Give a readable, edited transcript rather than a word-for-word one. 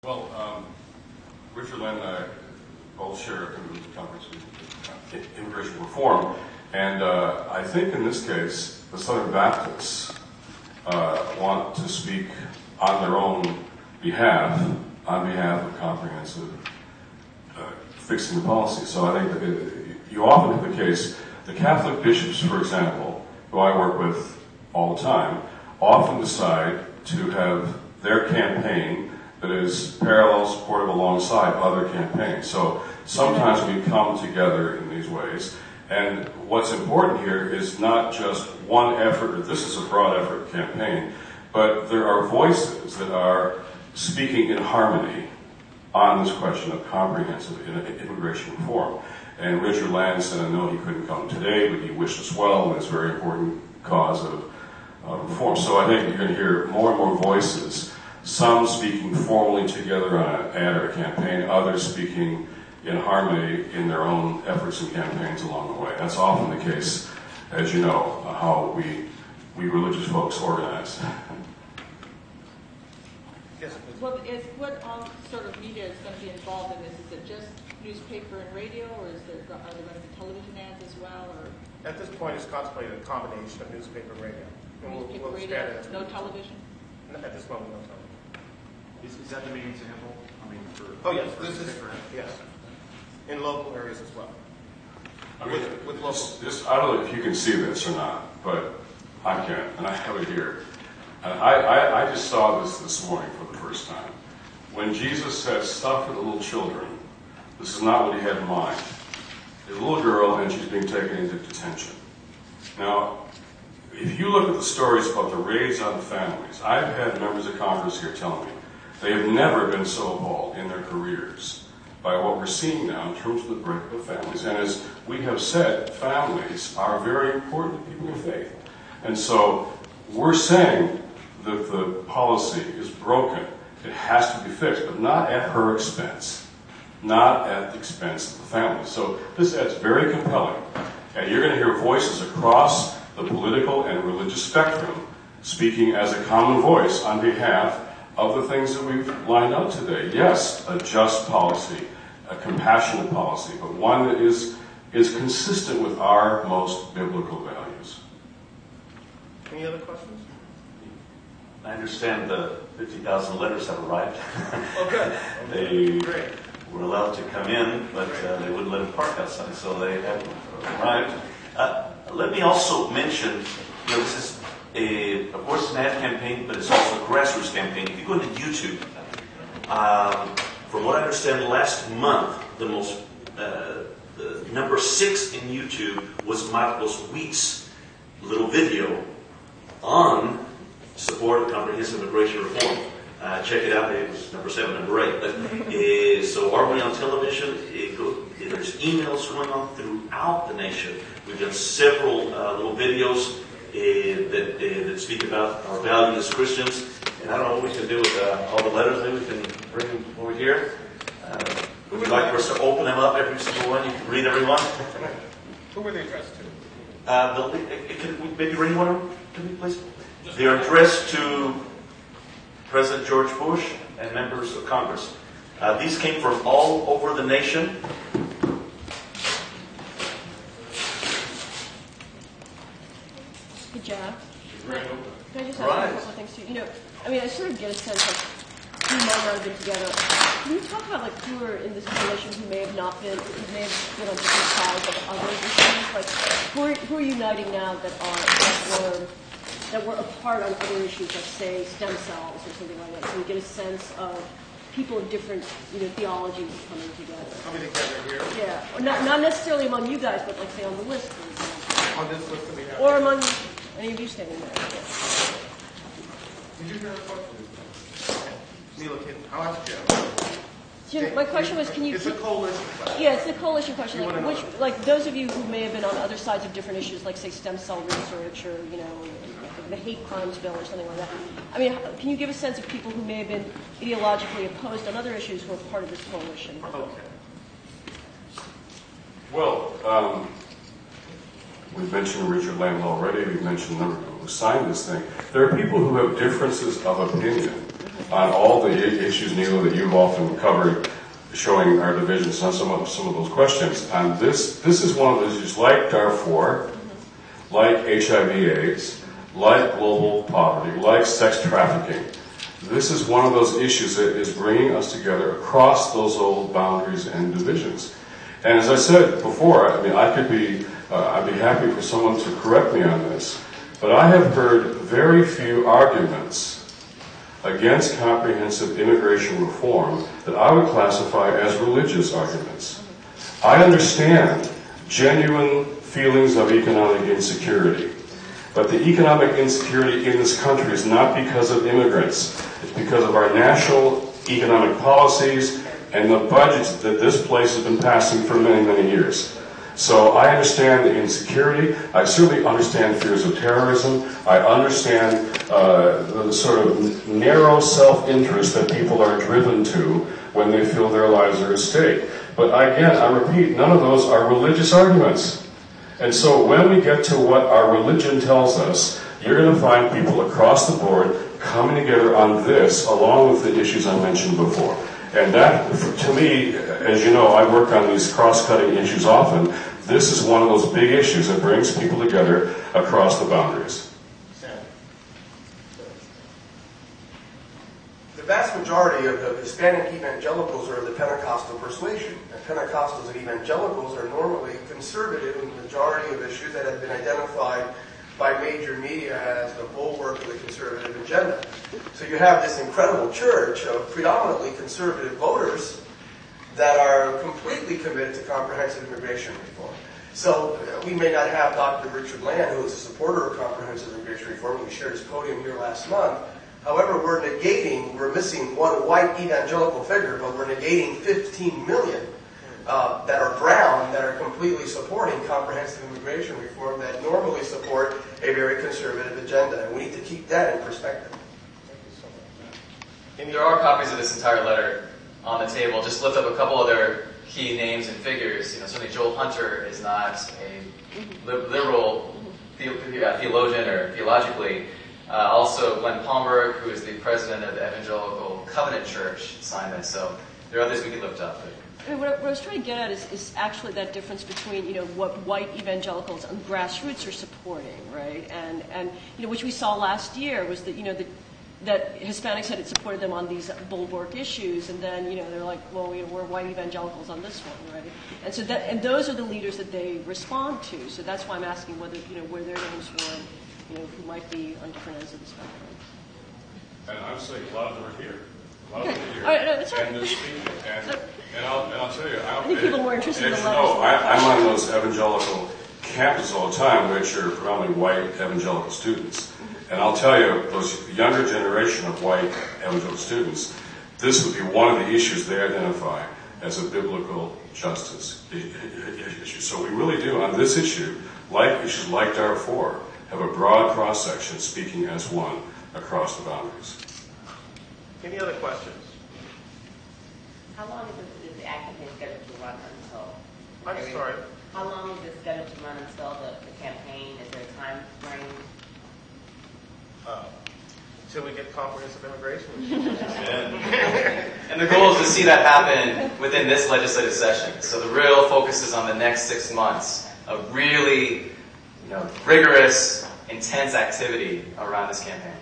Well, Richard Lynn and I both share a conference with immigration reform, and I think in this case, the Southern Baptists want to speak on their own behalf, on behalf of comprehensive fixing the policy. So I think that you often have the case, the Catholic bishops, for example, who I work with all the time, often decide to have their campaign that is parallel, supportive alongside other campaigns. So sometimes we come together in these ways. And what's important here is not just one effort, or this is a broad effort campaign, but there are voices that are speaking in harmony on this question of comprehensive immigration reform. And Richard Land said, I know he couldn't come today, but he wished us well, and it's a very important cause of reform. So I think you're going to hear more and more voices, some speaking formally together on an ad or a campaign, others speaking in harmony in their own efforts and campaigns along the way. That's often the case, as you know, how we religious folks organize. Yes. What sort of media is going to be involved in this? Is it just newspaper and radio, or are there going to be television ads as well? Or At this point, it's contemplated a combination of newspaper and radio. newspaper, radio, no television? At this moment, no television. Is that the main example? I mean, Oh, yes. This is, yes. In local areas as well. I mean, with local. I don't know if you can see this or not, but I can, and I have it here. And I just saw this morning for the first time. When Jesus said, suffer the little children, this is not what he had in mind. There's a little girl, and she's being taken into detention. Now, if you look at the stories about the raids on families, I've had members of Congress here telling me they have never been so appalled in their careers by what we're seeing now in terms of the breakup of families. And as we have said, families are very important to people of faith. And so we're saying that the policy is broken. It has to be fixed, but not at her expense, not at the expense of the family. So this ad's very compelling. And you're going to hear voices across the political and religious spectrum speaking as a common voice on behalf of the things that we've lined up today. Yes, a just policy, a compassionate policy, but one that is consistent with our most biblical values. Any other questions? I understand the 50,000 letters have arrived. Oh, good. They Great. were allowed to come in, but they wouldn't let them park outside, so they haven't arrived. Let me also mention, this is of course, an ad campaign, but it's also a grassroots campaign. If you go into YouTube, from what I understand, last month, the number 6 in YouTube was Marcos Witt's little video on support of comprehensive immigration reform. Check it out. It was number 7, number 8. But, so are we on television? There's emails going on throughout the nation. We've done several little videos that speak about our values as Christians. And I don't know what we can do with all the letters. Maybe we can bring them over here. Would you like for us to open them up, every single one? You can read every one. Who were they addressed to? Can we maybe read one of them to me, please? They are addressed to President George Bush and members of Congress. These came from all over the nation. Good job. Can I just ask you a couple of things too? I sort of get a sense of who might not have been together. Can you talk about who are in this coalition who may have not been, who may have been on different sides of other issues? Who are uniting now that were apart on other issues, like say stem cells or something like that? So we get a sense of people of different theologies coming together. Coming together here? Yeah, or not necessarily among you guys, but say on the list, for example. On this list that we have. Or among any of you standing there. Yeah. Did you hear a question? Neil, I'll ask you. Jim, my question was, can you... It's a coalition question. Yeah, it's the coalition question. You Those of you who may have been on other sides of different issues, like, say, stem cell research or, the hate crimes bill or something like that. Can you give a sense of people who may have been ideologically opposed on other issues who are part of this coalition? Okay. Well, we've mentioned Richard Land already. We've mentioned a number of people who signed this thing. There are people who have differences of opinion on all the issues, Neil, that you've often covered, showing our divisions on some of those questions. And this is one of those issues like Darfur, like HIV/AIDS, like global poverty, like sex trafficking. This is one of those issues that is bringing us together across those old boundaries and divisions. And as I said before, I mean, I'd be happy for someone to correct me on this, but I have heard very few arguments against comprehensive immigration reform that I would classify as religious arguments. I understand genuine feelings of economic insecurity, but the economic insecurity in this country is not because of immigrants. It's because of our national economic policies and the budgets that this place has been passing for many, many years. So I understand the insecurity. I certainly understand fears of terrorism. I understand the sort of narrow self-interest that people are driven to when they feel their lives are at stake. But again, I repeat, none of those are religious arguments. And so when we get to what our religion tells us, you're going to find people across the board coming together on this, along with the issues I mentioned before. And that, to me, as you know, I work on these cross-cutting issues often. This is one of those big issues that brings people together across the boundaries. The vast majority of the Hispanic evangelicals are of the Pentecostal persuasion. And Pentecostals and evangelicals are normally conservative in the majority of issues that have been identified by major media as the bulwark of the conservative agenda. So you have this incredible church of predominantly conservative voters that are completely committed to comprehensive immigration reform. So we may not have Dr. Richard Land, who is a supporter of comprehensive immigration reform. We shared his podium here last month. However, we're missing one white evangelical figure, but we're negating 15 million that are brown, that are completely supporting comprehensive immigration reform, that normally support a very conservative agenda. And we need to keep that in perspective. And there are copies of this entire letter on the table. Just lift up a couple other key names and figures. You know, certainly Joel Hunter is not a liberal theologian or theologically. Also, Glenn Palmer, who is the president of the Evangelical Covenant Church, signed this. So there are others we could lift up. I mean, what I was trying to get at is actually that difference between, you know, what white evangelicals and grassroots are supporting, right? And you know, which we saw last year was that, you know, that Hispanics had supported them on these bulwark issues, and then, you know, they're like, well, you know, we're white evangelicals on this one, right? And so and those are the leaders that they respond to. So that's why I'm asking whether, you know, where their names were, you know, who might be on different ends of the spectrum. And I'm saying a lot of them are here. A lot of them are here. All right, no, that's right. And they're speaking. And I'll tell you, I think people are more interested in the letters. No, I'm on those evangelical campuses all the time, which are predominantly white evangelical students. And I'll tell you, those younger generation of white evangelical students, this would be one of the issues they identify as a biblical justice issue. So we really do, on this issue, like issues like Darfur, have a broad cross-section speaking as one across the boundaries. Any other questions? How long is the activity scheduled to run until? I'm sorry? How long is it scheduled to run until the campaign? Is there a time frame? Until we get comprehensive immigration. And the goal is to see that happen within this legislative session. So the real focus is on the next 6 months of really, you know, rigorous, intense activity around this campaign.